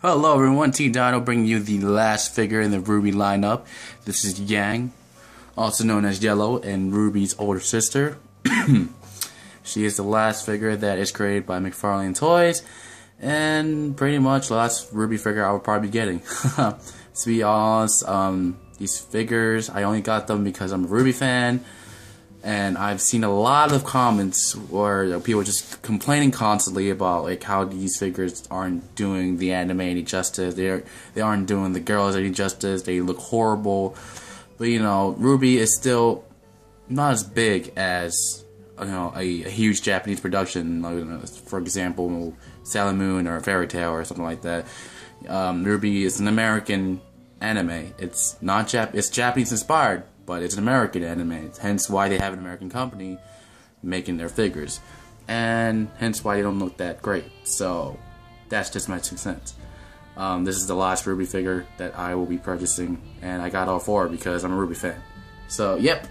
Hello everyone, t-dyno bringing you the last figure in the RWBY lineup. This is Yang, also known as Yellow, and RWBY's older sister. She is the last figure that is created by McFarlane Toys, and pretty much the last RWBY figure I will probably be getting. To be honest, these figures, I only got them because I'm a RWBY fan. And I've seen a lot of comments where people just complaining constantly about like how these figures aren't doing the anime any justice. They aren't doing the girls any justice. They look horrible. But you know, RWBY is still not as big as a huge Japanese production. Like, for example, Sailor Moon or Fairy Tail or something like that. RWBY is an American anime. It's not it's Japanese inspired, but it's an American anime, hence why they have an American company making their figures, and hence why they don't look that great. So that's just my 2 cents. This is the last RWBY figure that I will be purchasing, and I got all 4 because I'm a RWBY fan. So yep,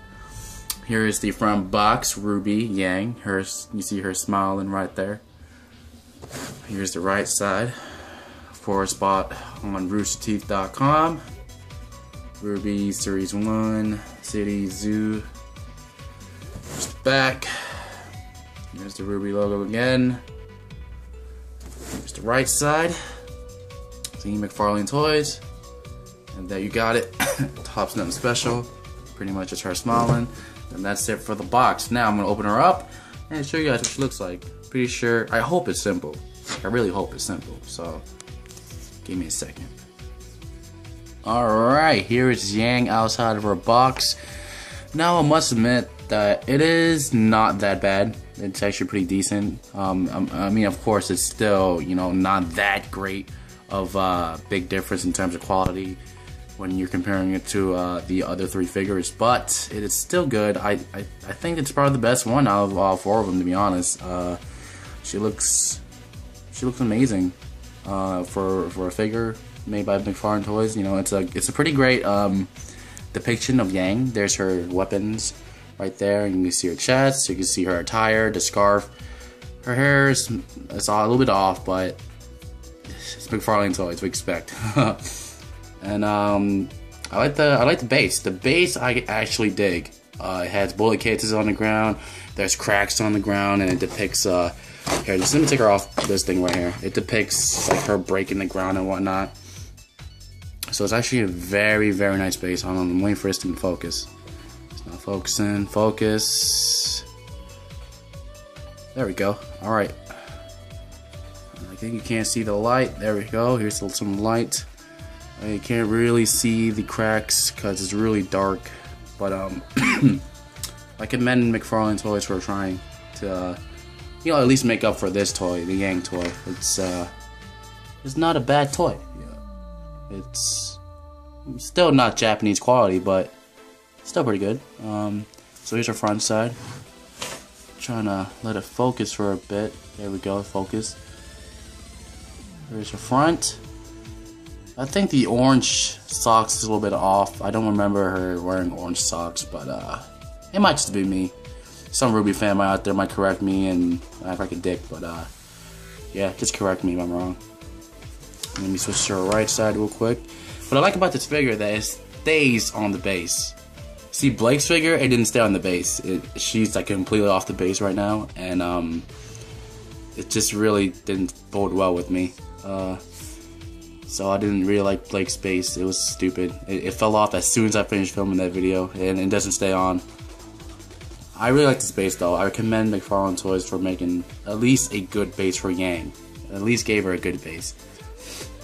here is the front box. RWBY Yang, you see her smiling right there. Here's the right side. For a spot on roosterteeth.com. RWBY Series 1, City Zoo. There's the back. There's the RWBY logo again. Here's the right side. See McFarlane Toys. And there you got it. Top's nothing special. Pretty much just her smiling. And that's it for the box. Now I'm going to open her up and show you guys what she looks like. Pretty sure, I hope it's simple. I really hope it's simple. So, give me a second. Alright, here is Yang outside of her box. Now I must admit that it is not that bad. It's actually pretty decent. I mean, of course, it's still, not that great of a big difference in terms of quality when you're comparing it to the other 3 figures, but it is still good. I think it's probably the best one out of all 4 of them, to be honest. She looks amazing for a figure made by McFarlane Toys. It's a pretty great depiction of Yang. There's her weapons right there, and you can see her chest, you can see her attire, the scarf. Her hair is a little bit off, but it's McFarlane Toys, we expect. And I like the base. The base I actually dig. It has bullet cases on the ground, there's cracks on the ground, and it depicts here, just let me take her off this thing right here. It depicts like her breaking the ground and whatnot. So it's actually a very, very nice base. Hold on, I'm waiting for this to focus. It's not focusing. Focus. There we go. Alright. I think you can't see the light. There we go. Here's some light. You can't really see the cracks because it's really dark. But I commend McFarlane Toys for trying to at least make up for this toy, the Yang toy. It's not a bad toy. It's still not Japanese quality, but still pretty good. So here's our front side. Trying to let it focus for a bit. There we go, focus. Here's her front. I think the orange socks is a little bit off. I don't remember her wearing orange socks, but it might just be me. Some RWBY fan out there might correct me and act like a dick, but yeah, just correct me if I'm wrong. Let me switch to her right side real quick. What I like about this figure that it stays on the base. See Blake's figure, it didn't stay on the base. She's like completely off the base right now, and it just really didn't bode well with me. So I didn't really like Blake's base. It was stupid. It fell off as soon as I finished filming that video, and it doesn't stay on. I really like this base though. I commend McFarlane Toys for making at least a good base for Yang. At least gave her a good base.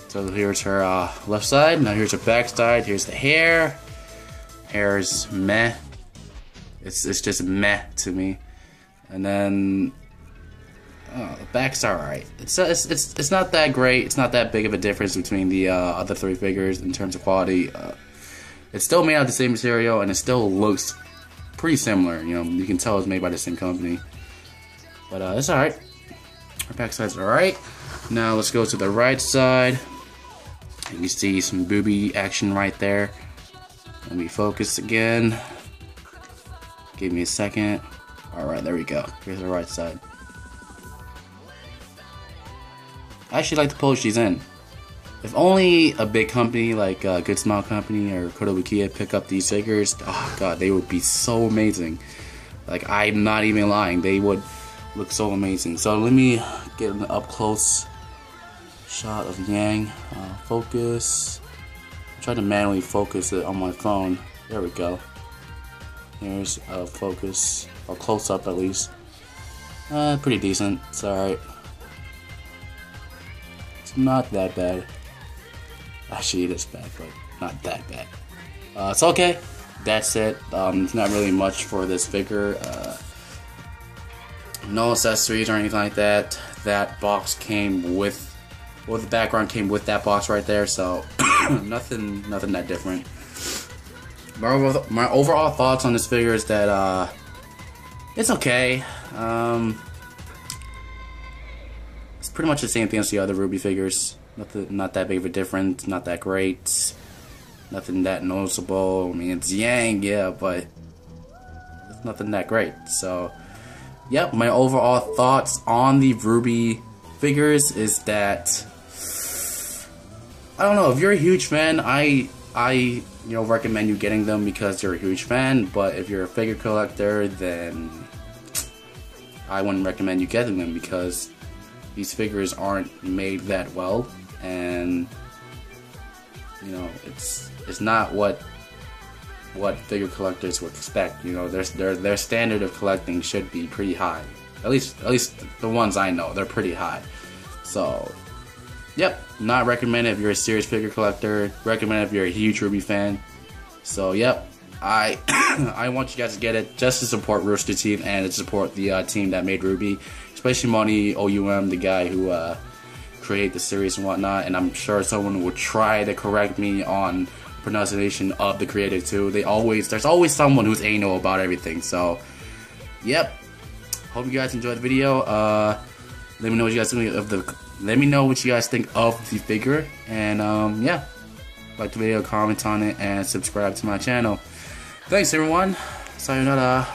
So here's her left side. Now here's her back side. Here's the hair. Hair is meh. It's just meh to me. And then the back's alright. It's not that great. It's not that big of a difference between the other 3 figures in terms of quality. It's still made out of the same material, and it still looks pretty similar. You can tell it's made by the same company. But it's alright. Our back side's alright. Now let's go to the right side. You can see some booby action right there. Let me focus again. Give me a second. Alright, there we go. Here's the right side. I actually like the pose she's in. If only a big company like Good Smile Company or Kotobukiya pick up these figures, oh god, they would be so amazing. Like, I'm not even lying, they would look so amazing. So let me get an up close shot of Yang. Focus. I'm trying to manually focus it on my phone. There we go. Here's a focus, or close up at least. Pretty decent. It's alright. It's not that bad. Actually, it is bad, but not that bad. It's okay. That's it. It's not really much for this figure. No accessories or anything like that. That box came with, well, the background came with that box right there. So nothing that different. My overall thoughts on this figure is that it's okay. It's pretty much the same thing as the other RWBY figures. Not that big of a difference. Not that great. Nothing that noticeable. I mean, it's Yang, yeah, but it's nothing that great. So, yep. My overall thoughts on the RWBY figures is that I don't know. If you're a huge fan, I recommend you getting them because you're a huge fan. But if you're a figure collector, then I wouldn't recommend you getting them because these figures aren't made that well, and it's not what figure collectors would expect. Their standard of collecting should be pretty high. At least the ones I know, they're pretty high. So, yep, not recommended if you're a serious figure collector. Recommend if you're a huge RWBY fan. So, yep, I I want you guys to get it just to support Rooster Teeth and to support the team that made RWBY, especially Money OUM, the guy who created the series and whatnot. And I'm sure someone will try to correct me on pronunciation of the creator too. There's always someone who's anal about everything. So, yep. Hope you guys enjoyed the video. Let me know what you guys think of the. Let me know what you guys think of the figure, and yeah, like the video, comment on it, and subscribe to my channel. Thanks everyone. Sayonara.